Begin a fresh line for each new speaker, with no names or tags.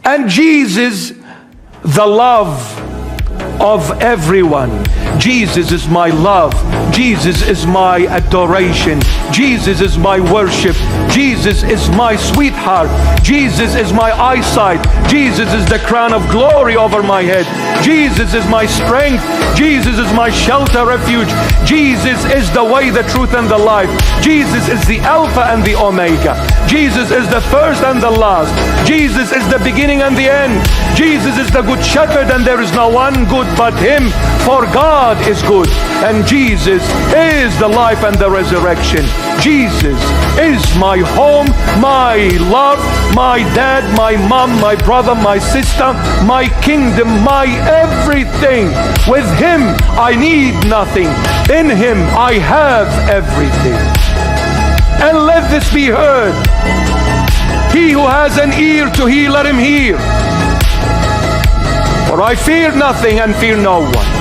And Jesus, the love of everyone. Jesus is my love. Jesus is my adoration. Jesus is my worship. Jesus is my sweetheart. Jesus is my eyesight. Jesus is the crown of glory over my head. Jesus is my strength. Jesus is my shelter, refuge. Jesus is the way, the truth, and the life. Jesus is the Alpha and the Omega. Jesus is the first and the last. Jesus is the beginning and the end. Jesus is the good shepherd, and there is no one good but Him, for God is good, and Jesus is the life and the resurrection. Jesus is my home, my love, my dad, my mom, my brother, my sister, my kingdom, my everything. With Him I need nothing. In Him I have everything. And let this be heard. He who has an ear to hear, let him hear. For I fear nothing and fear no one.